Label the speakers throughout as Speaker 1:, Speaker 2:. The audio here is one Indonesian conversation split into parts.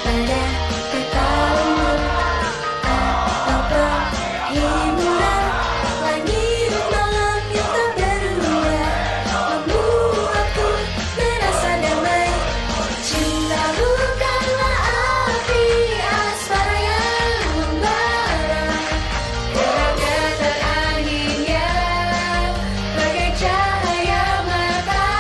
Speaker 1: pada bertaut atau berhiburan. Langit malam yang tak berubah membuatku merasa damai. Cinta bukanlah api asmara yang membara, keragaman anginnya bagai cahaya matahari.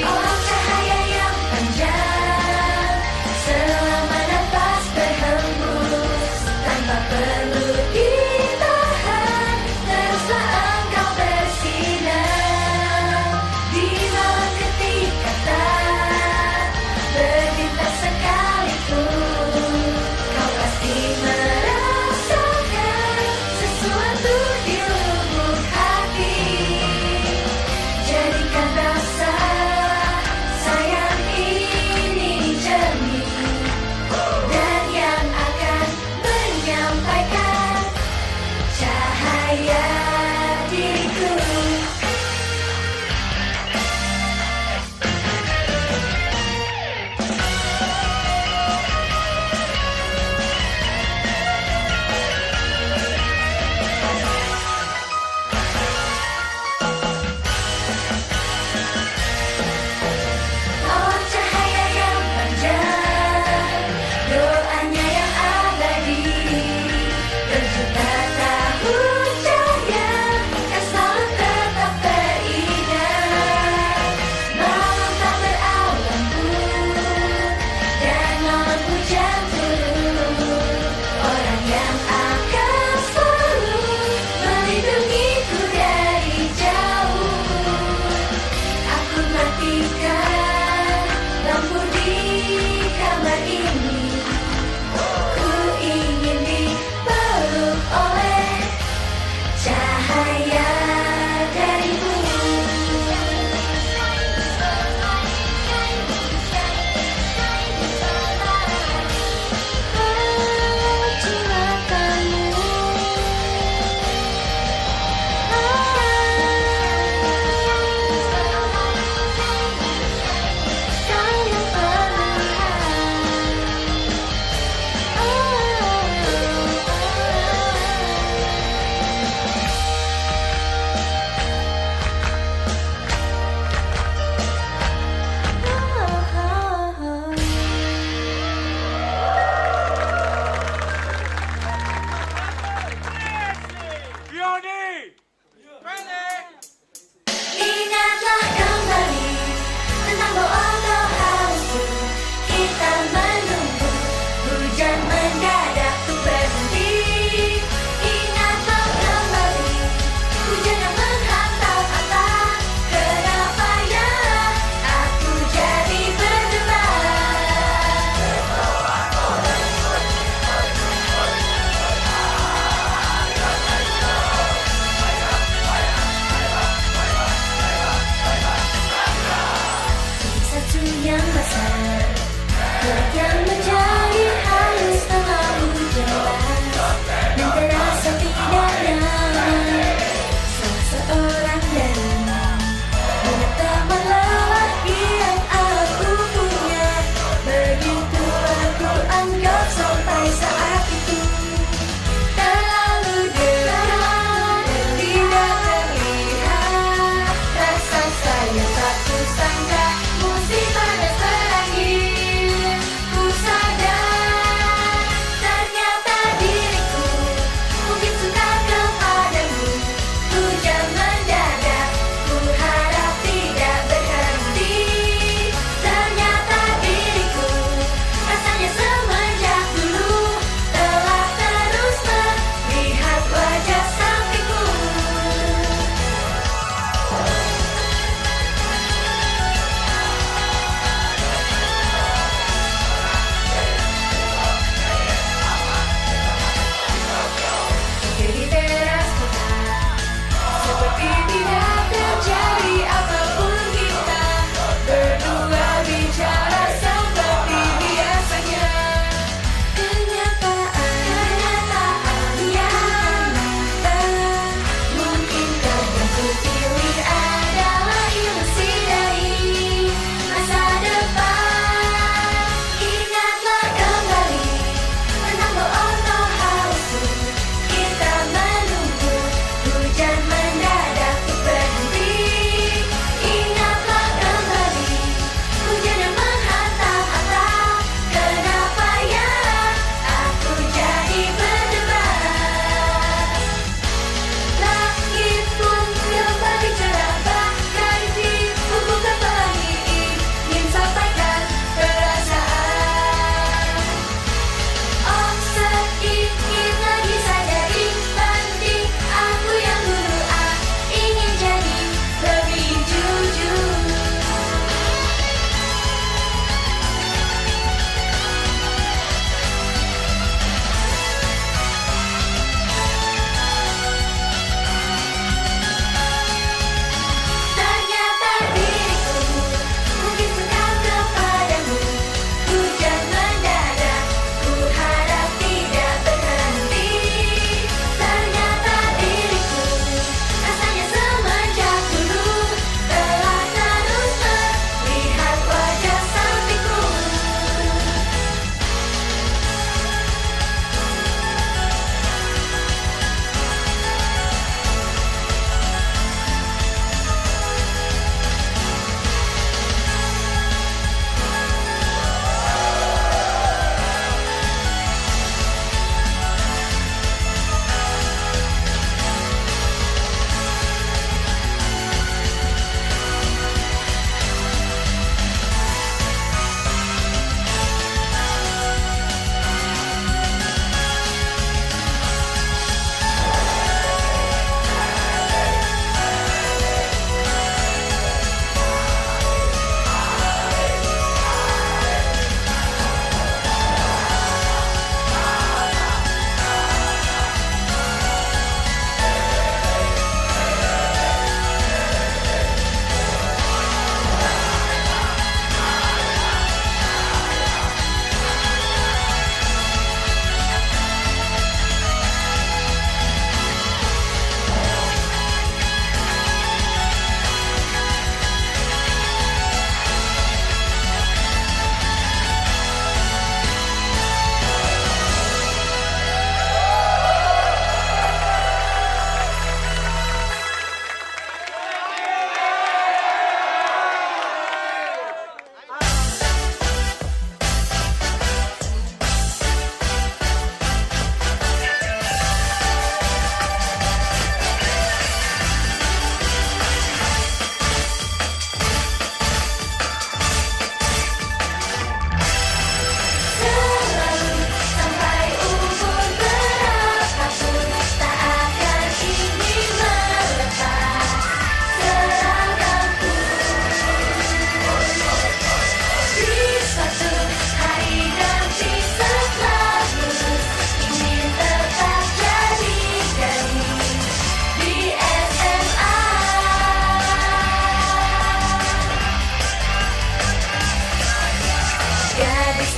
Speaker 1: Oh, cahaya yang panjang selama nafas berhembus, tanpa perlu ditahan, teruslah engkau bersinar. Di malam ketika tak berbintang sekalipun, kau pasti merasakan sesuatu di lubuk hati. Jadikan rasa sayang ini jernih, dan yang akan menyampaikan cahaya diriku. Oh, cahaya yang panjang, doanya yang abadi, berjuta tahun cahaya kan selalu tetap teringat. Malam tak berawan pun dan malam hujan turun, orang yang akan selalu melindungiku dari jauh. Aku matikan lampu di kamar ini, ku ingin dipeluk oleh cahaya darimu. Jiwa kamu, kau yang
Speaker 2: Fioni!
Speaker 1: Ingatlah kembali tentang doa hausku. Kita menunggu hujan mendadak tuh berhenti. Ingatlah kembali hujan yang menghantam-hantam. Kenapa ya aku jadi berdebar? Satu yang besar, gelap yang menjadi halus terlalu jelas, dan terasa tidak nyaman. Salah seorang dari banyak teman lelaki yang aku punya, begitu aku anggap sampai saat itu. Terlalu dekat dan tidak terlihat, rasa sayang tak kusangka mesti panas berakhir. Ku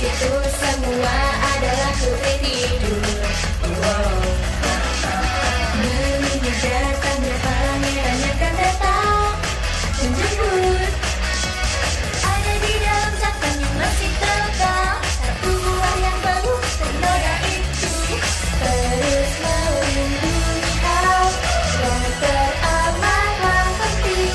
Speaker 1: situ semua adalah putri tidur. Menunggu datangnya pangeran yang akan datang menjemput. Ada di dalam jangkang yang masih tebal satu buah yang baru ternoda itu. Terus melindungi kau yang teramatlah penting.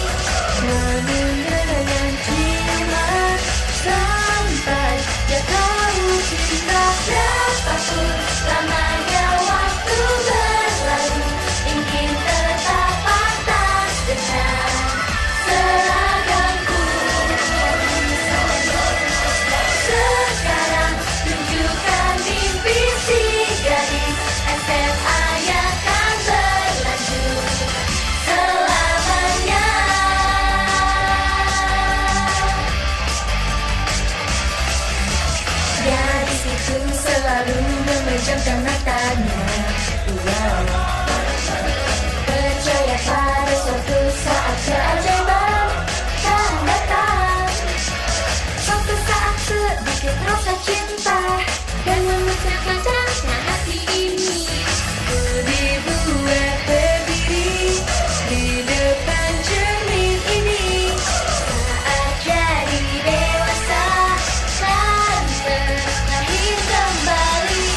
Speaker 1: Namun dengan jimat sampai dia tahu cinta. Berapapun lamanya waktu berlalu, ingin tetap pantas dengan seragamku. Sekarang tunjukkan mimpi si gadis SMA yang akan berlanjut selamanya. Gadis itu selalu memejamkan matanya. Percaya pada suatu saat keajaiban akan datang. Suatu saat sedikit rasa cinta dan memecahkan jangan hati ini. Ku dibuat berdiri di depan cermin ini. Saat jadi dewasa dan terlahir kembali.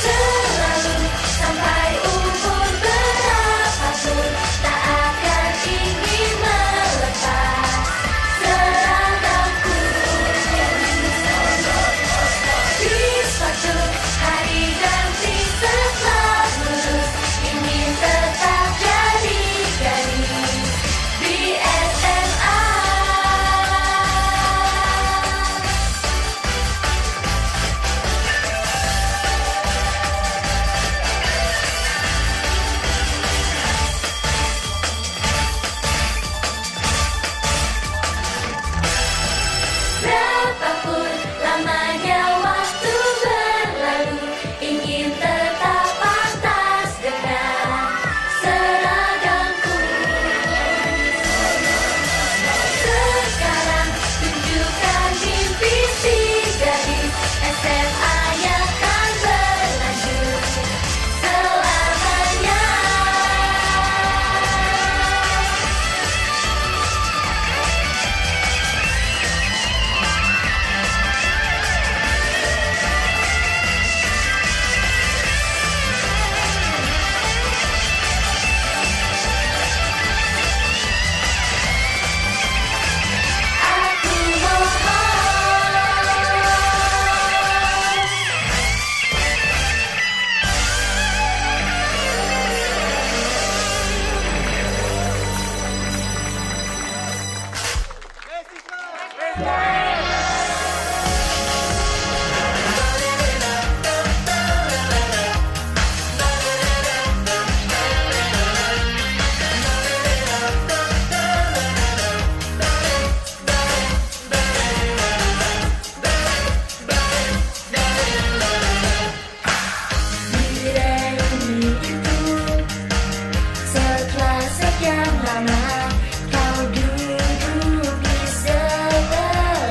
Speaker 1: Selalu sampai umur berapapun tak akan ingin melepas seragamku. Di suatu hari nanti setelah lulus, ingin tetap jadi gadis di SMA. Berapapun lamanya waktu berlalu, ingin tetap pantas dengan seragamku. Sekarang tunjukkan mimpi si gadis SMA yang akan berlanjut selamanya. Aku diraih itu setelah sekian lama kau duduk di sebelah.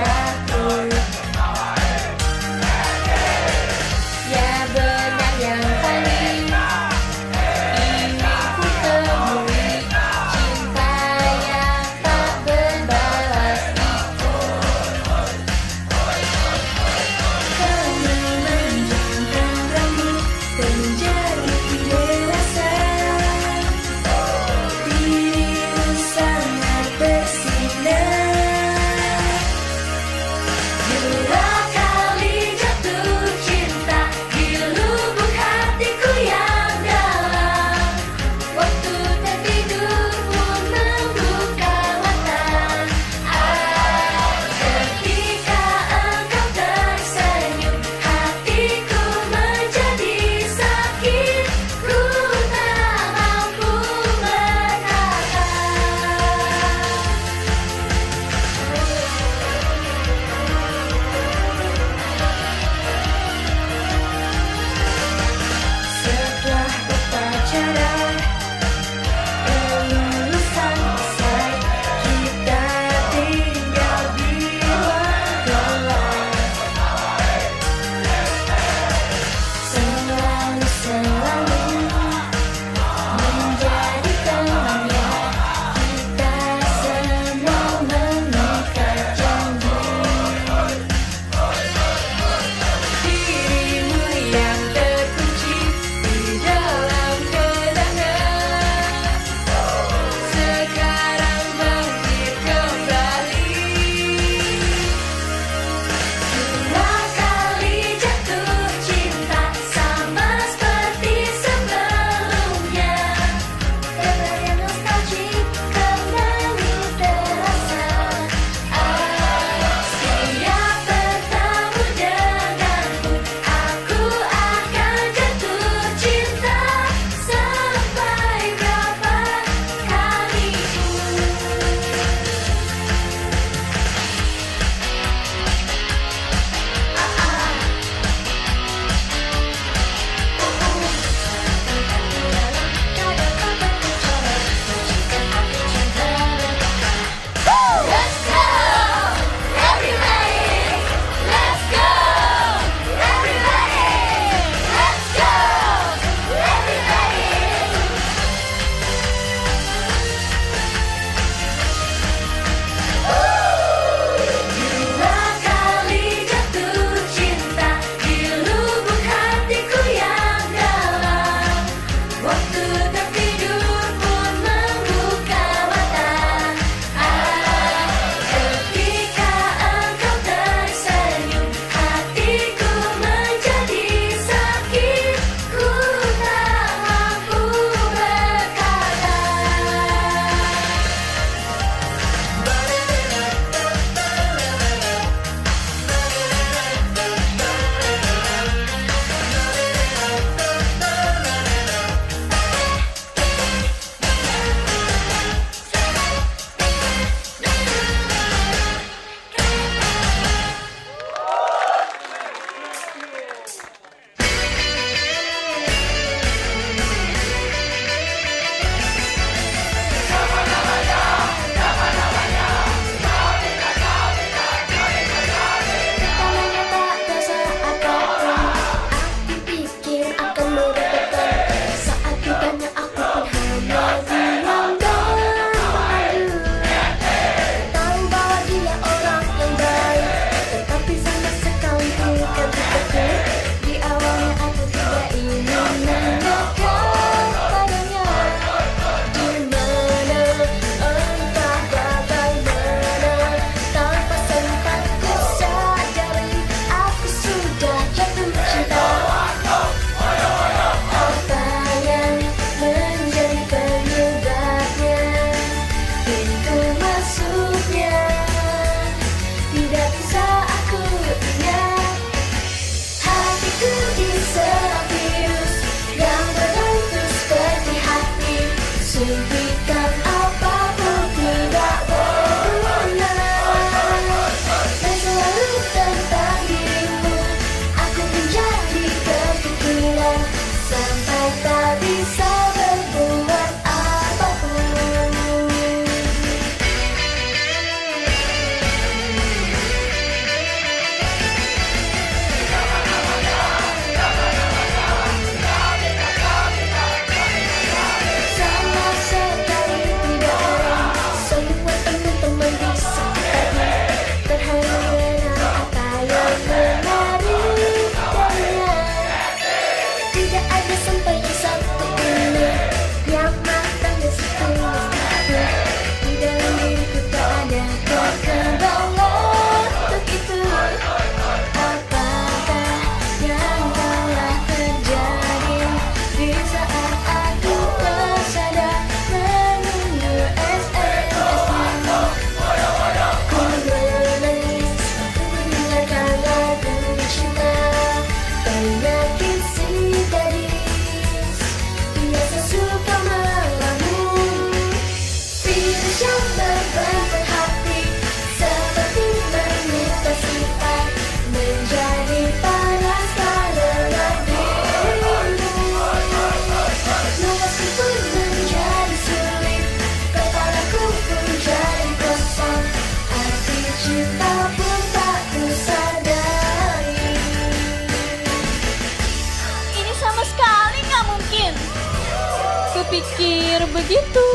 Speaker 3: begitu.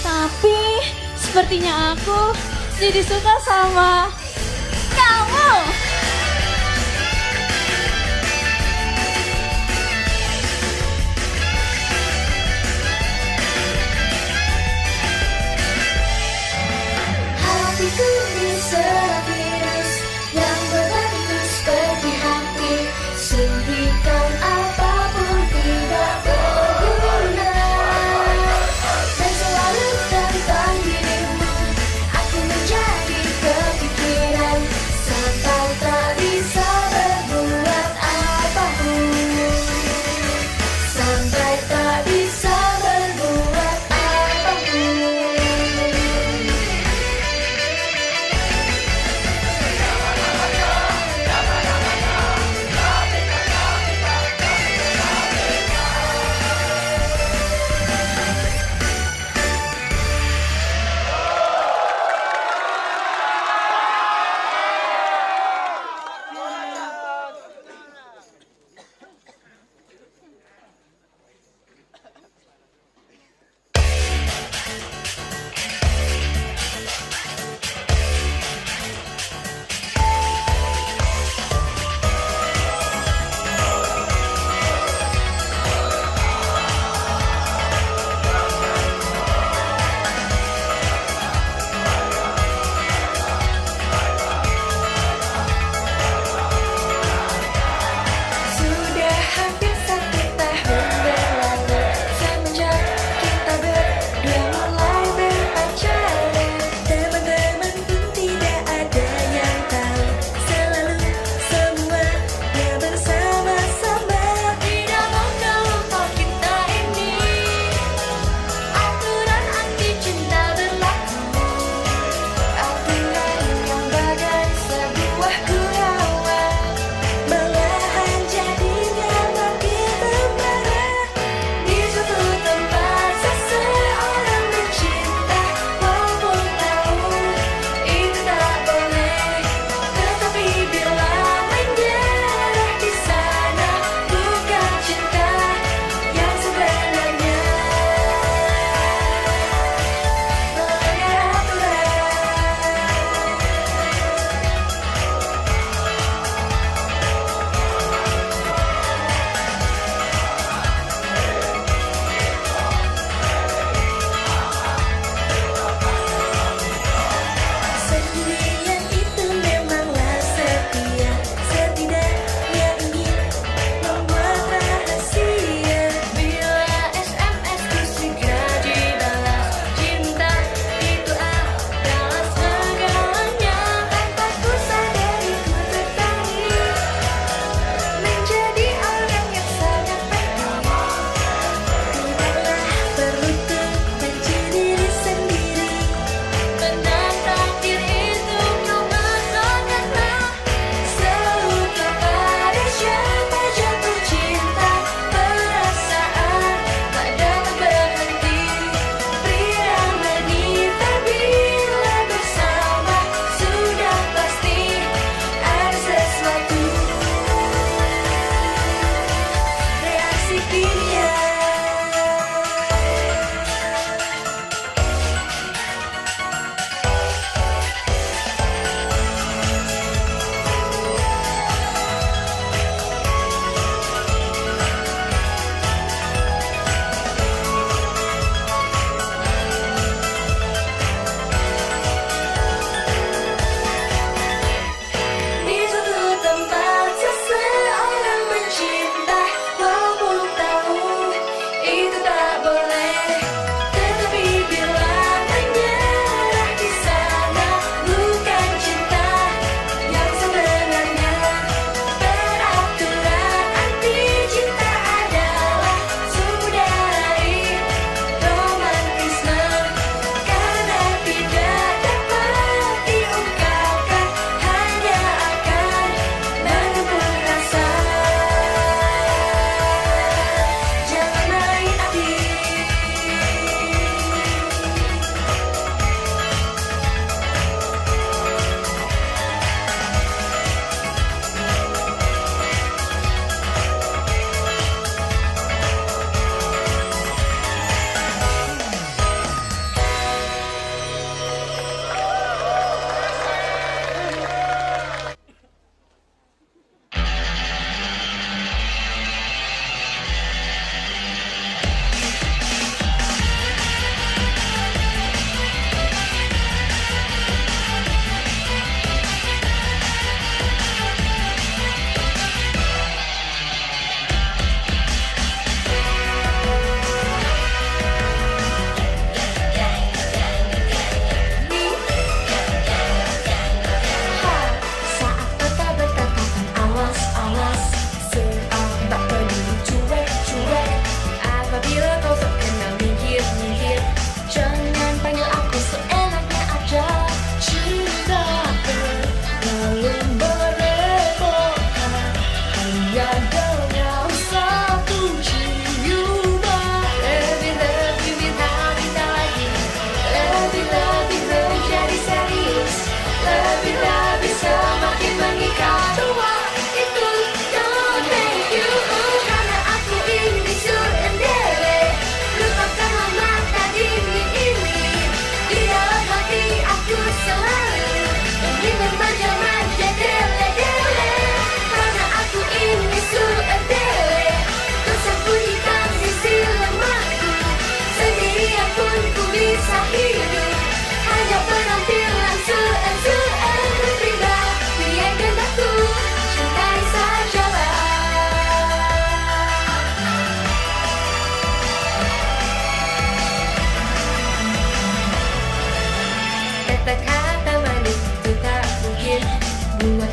Speaker 3: Tapi sepertinya aku jadi suka sama kamu.
Speaker 1: Hatiku diserang virus yang berbentuk seperti hati. Suntikan apapun tidak berguna. Dan selalu tentang dirimu aku menjadi kepikir.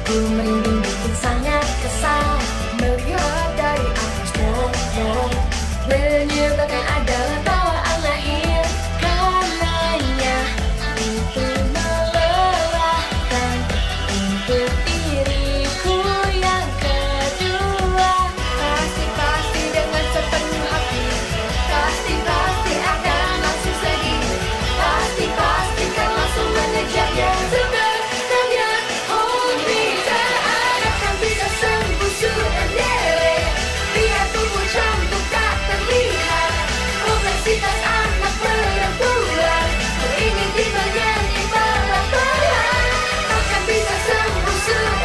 Speaker 1: Aku merinding bikin sangat kesal melihat dari atas pohon. Menyebalkan adalah bawaan lahir, karenanya itu melelahkan untuk diriku yang kedua. Pasti-pasti dengan sepenuh hati, pasti-pasti akan langsung sedih, pasti-pasti kan langsung mengejarnya. Sebenarnya hobi tak akan bisa sembusuk dan delek, biar tubuh cantik tak terlihat. Obesitas anak perempuan, ku ingin timbal yang ibarat perang, takkan bisa sembusuk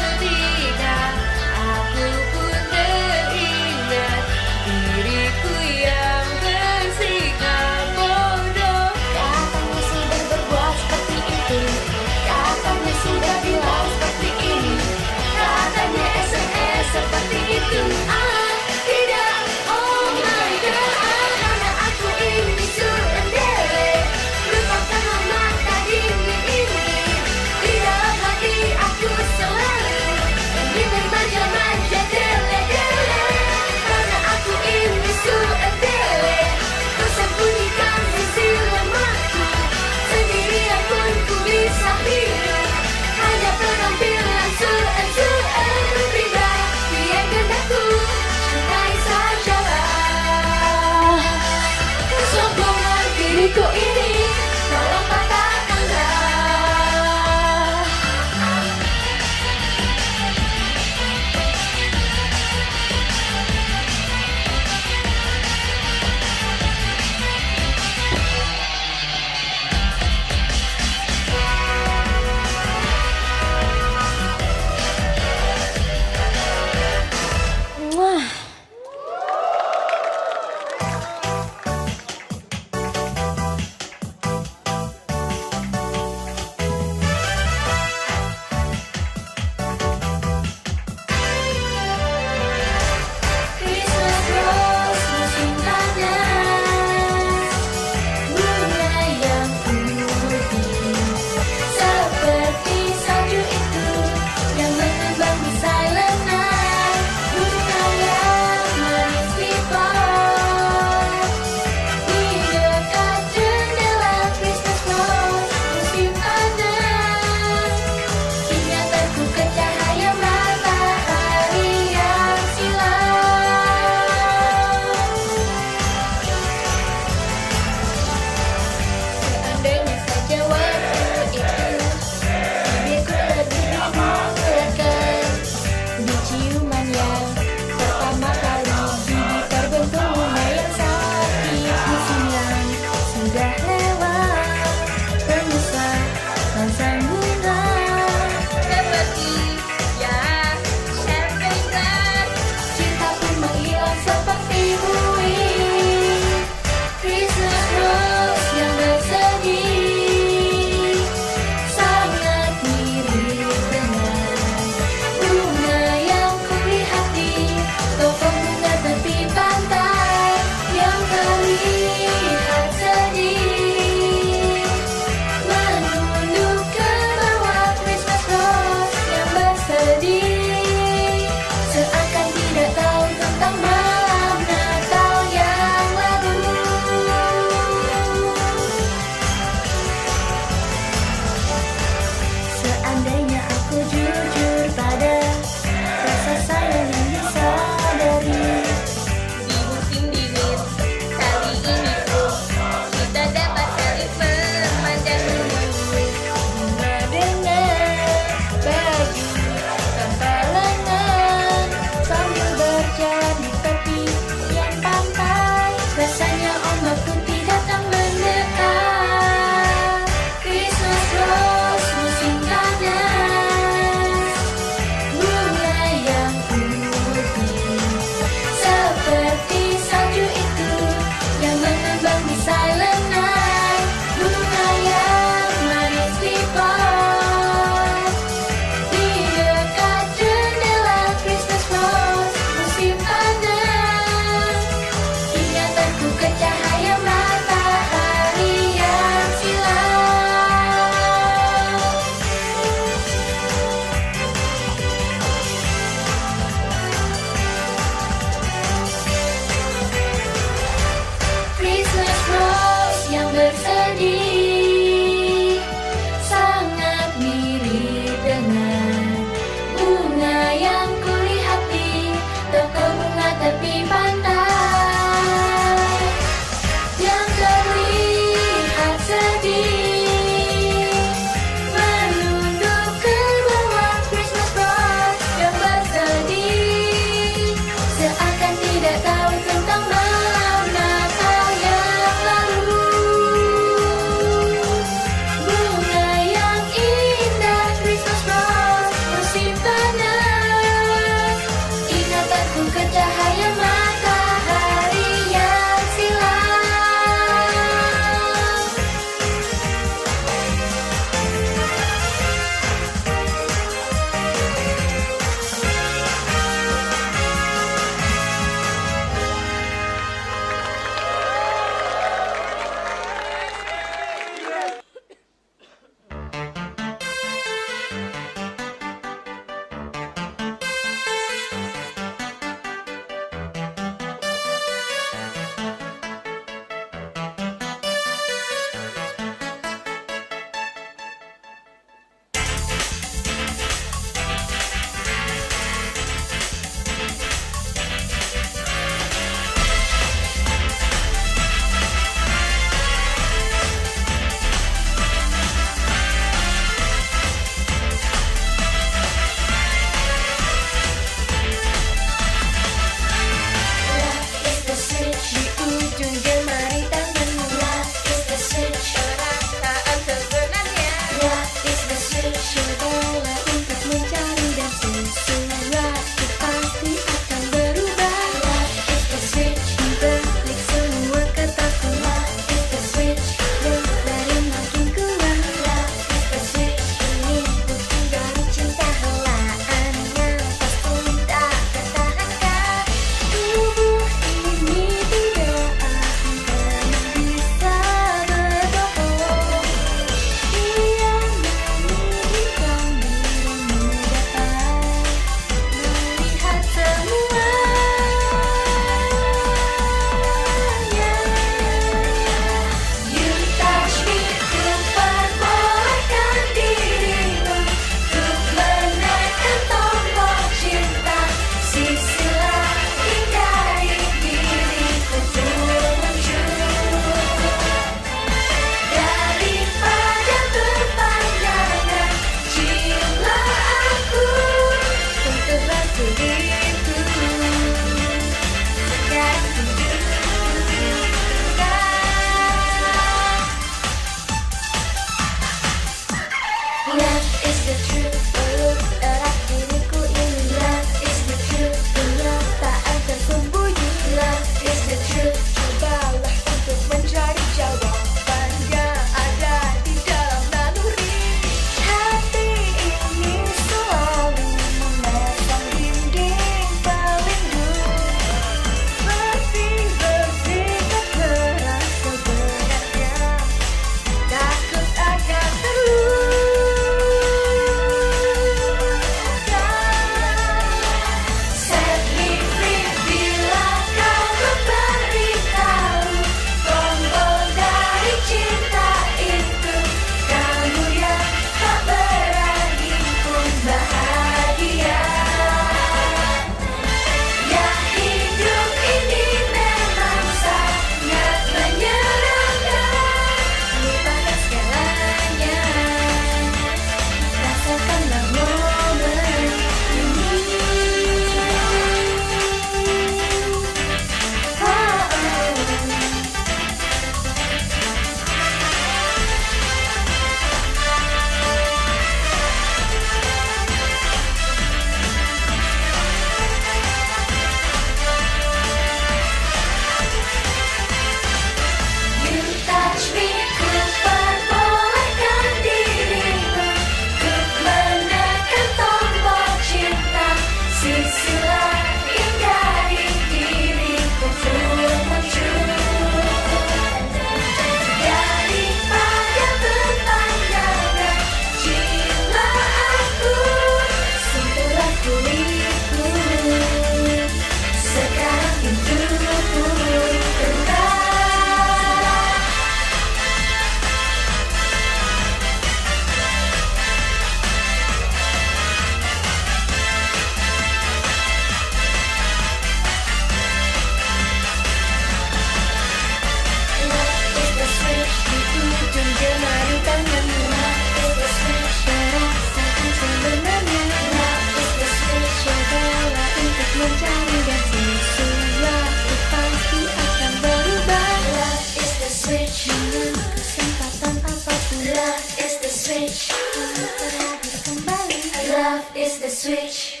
Speaker 1: Love is the switch.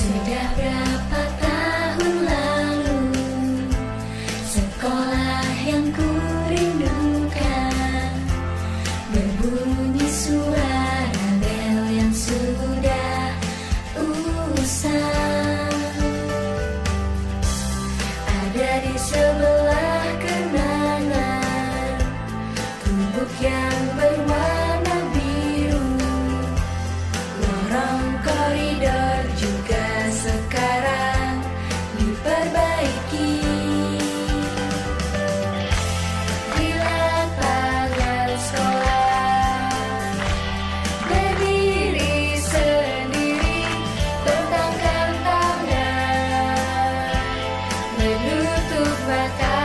Speaker 1: Sudah berapa tahun lalu, sekolah yang ku rindukan, berbunyi suara bel yang sudah usang. Ada di sebelah kenangan gubuk yang berwarna biru, lorong koridor juga sekarang diperbaiki. Di lapangan sekolah berdiri sendiri, bentangkan tangan, menutup mata.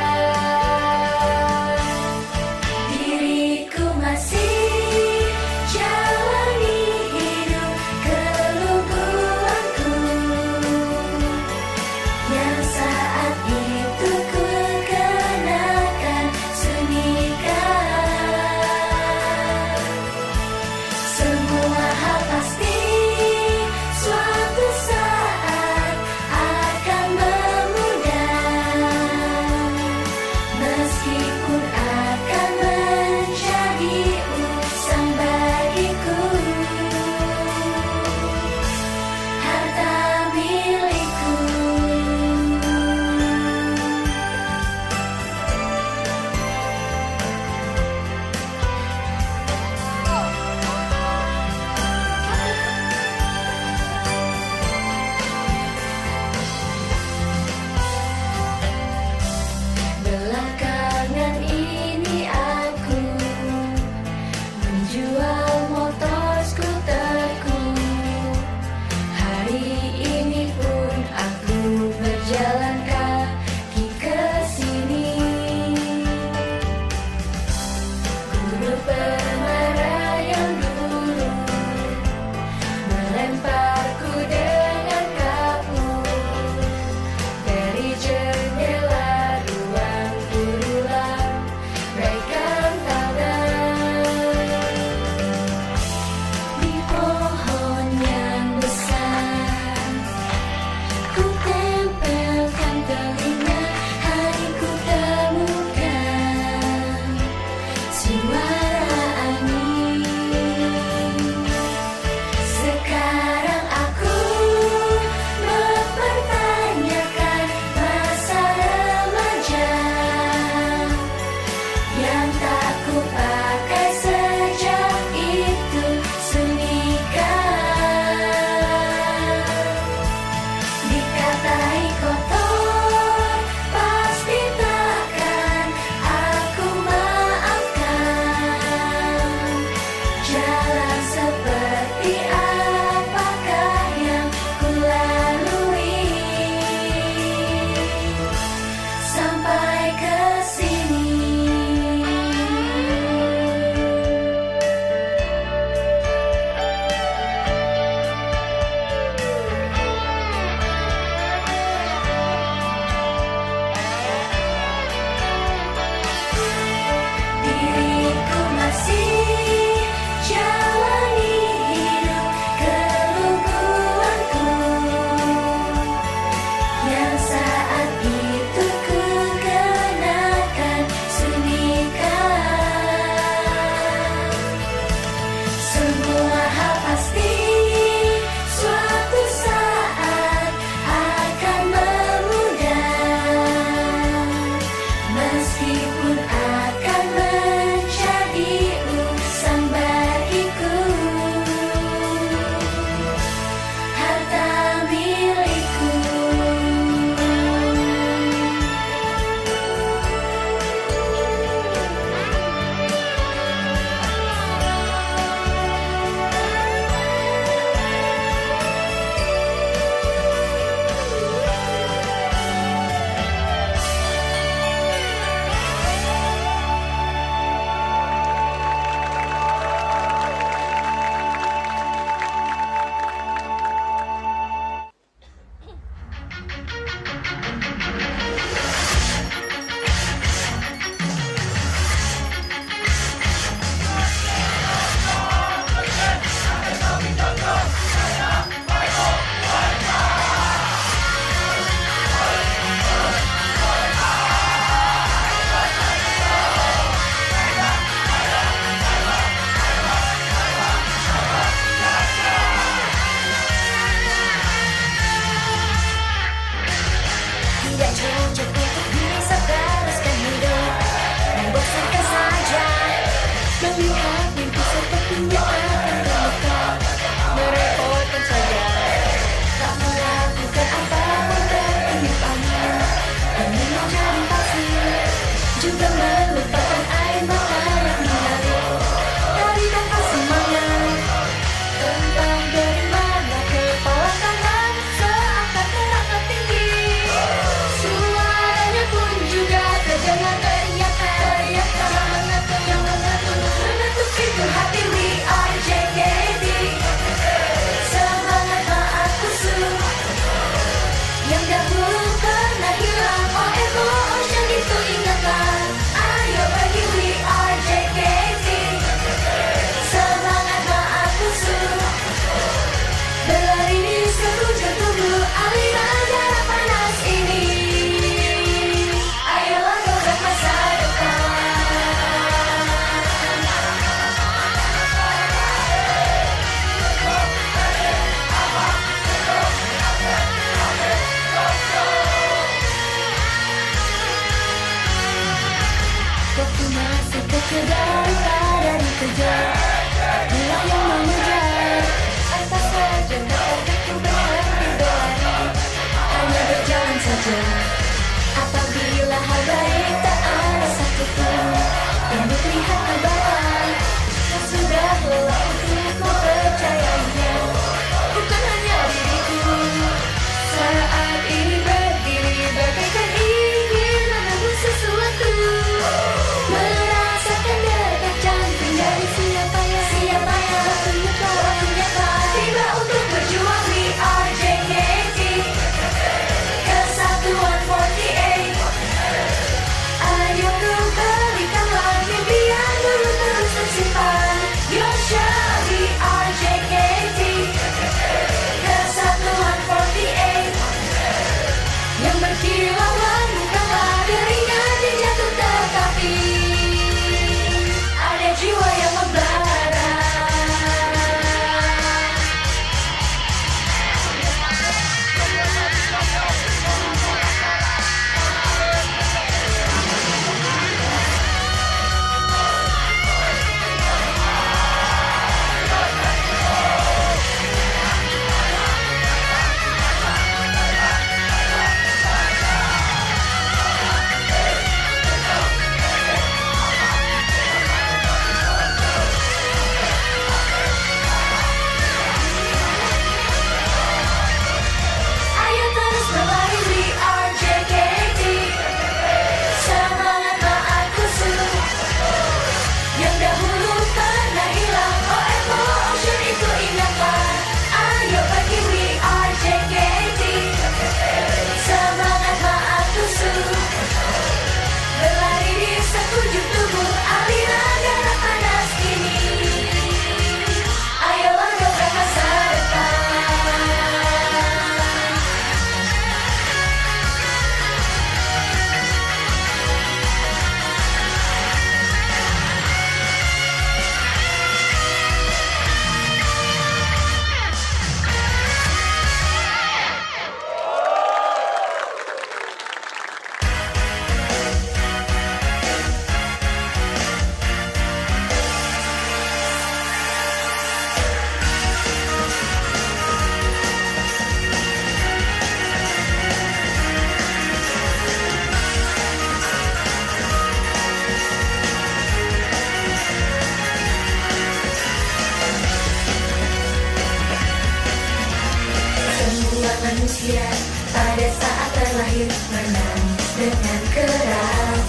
Speaker 1: manusia pada saat terlahir menangis dengan keras.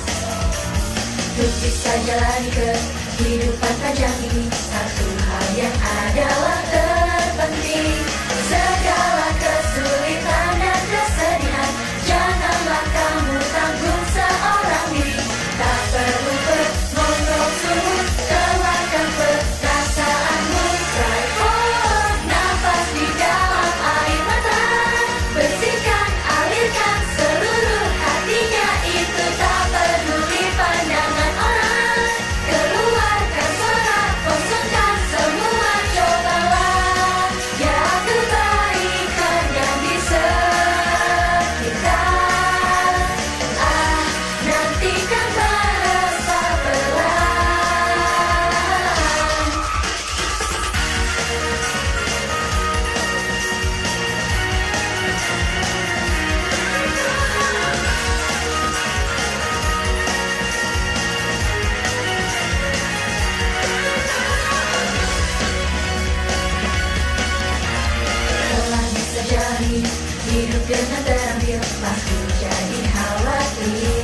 Speaker 1: Untuk bisa jalani kehidupan panjang ini, satu hal yang adalah terpenting. Segala kesulitan dan kesedihan janganlah kamu tanggung seorang diri. Tak perlu bermontok suhu, keluarkan perasaanmu. Try for nafas di dalam air mata, bersihkan, alirkan seluruh hatinya. Itu tak peduli pandangan orang. Keluarkan suara, kosongkan semua. Cobalah ya kebaikan yang di sekitar. Nantikan merasa perlahan. Telah bisa jalani hidup dengan terambil, pasti jadi khawatir.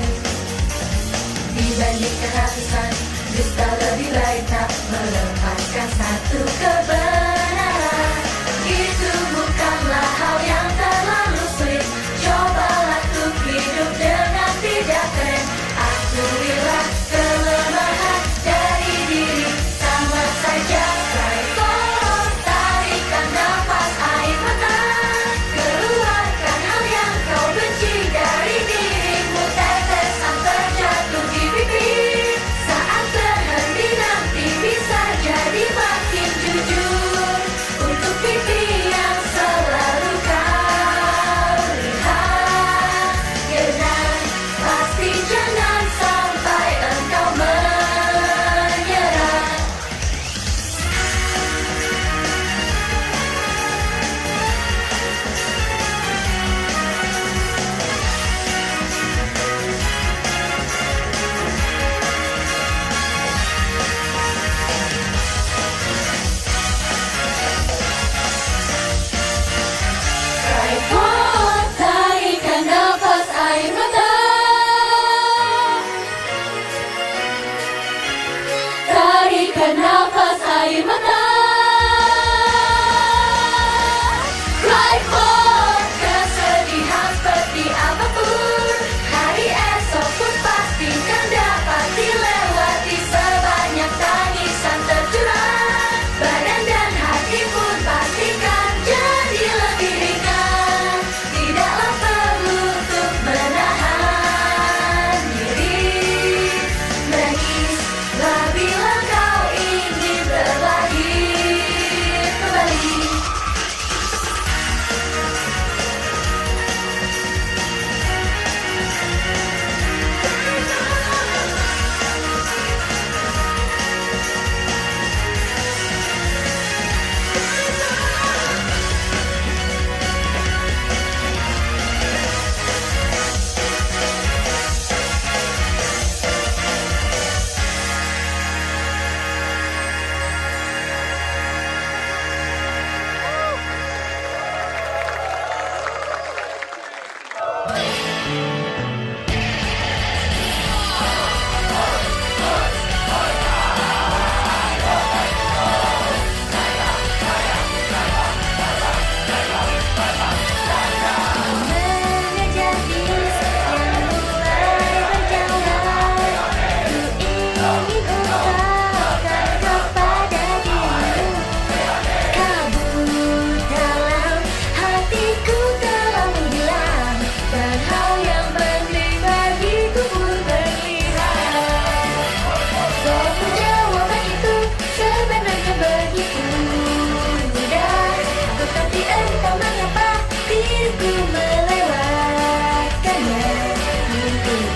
Speaker 1: Dibandingkan ratusan dusta, lebih baik tak melepaskan satu kebenaran. Itu bukanlah hal yang terlalu sulit. Cobalah untuk hidup dengan tidak keren. Akuilah kelemahan dari diri, sama saja. Try for, tarikan nafas air mata, keluarkan hal yang kau benci dari dirimu. Tetesan terjatuh di pipi, saat berhenti nanti bisa jadi makin jujur. Untuk pipi yang selalu kau lihat, genang pasti jangan sampai engkau menyerah. Try for, tarikan nafas air mata, tarikan nafas air mata. Try for, kesedihan seperti apapun, hari esok pun pastikan dapat dilewati. Sebanyak tangisan tercurah, badan dan hati pun pastikan jadi lebih ringan. Tidaklah perlu untuk menahan diri, menangislah bila kau ingin berlahir kembali. Mengejar bis yang mulai berjalan, ku ingin ungkapkan kepada dirimu. Kabut dalam hatiku telah menghilang, dan hal yang penting bagiku pun terlihat. Suatu jawaban itu sebenarnya begitu mudah, tetapi entah mengapa diriku melewatkannya. Untuk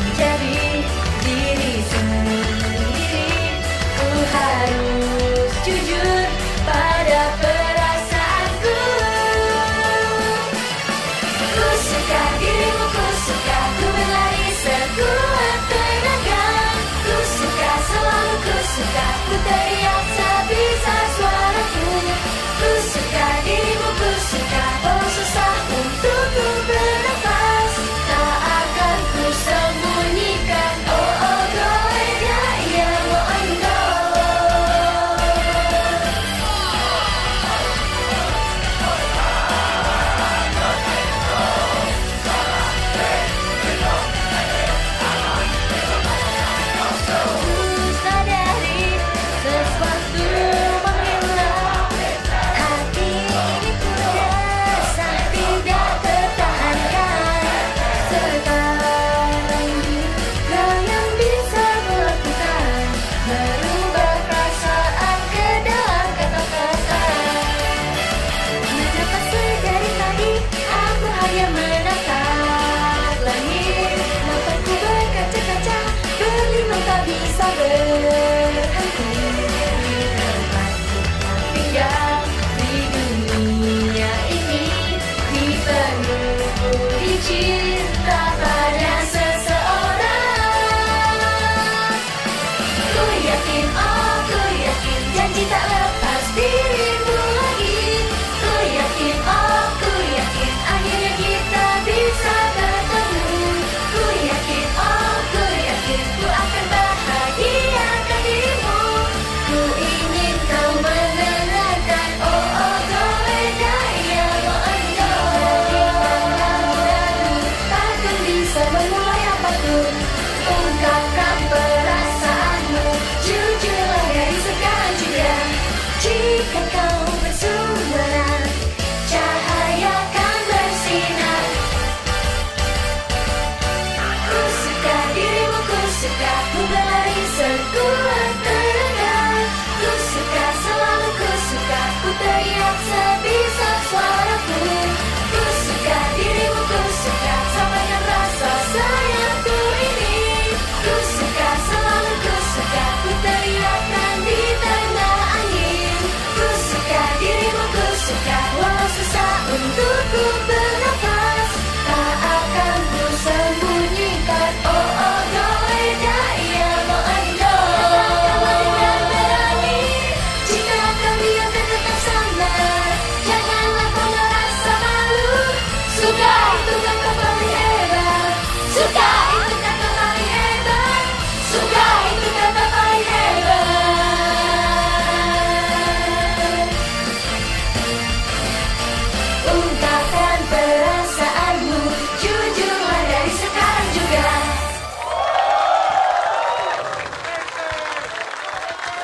Speaker 1: menjadi diri sendiri, ku harus jujur pada perasaanku. Ku suka dirimu, ku suka ku berlari sekuat tenaga. Ku suka selalu, ku suka ku teriak sebisa suaraku. Ku suka dirimu, ku suka pose cinta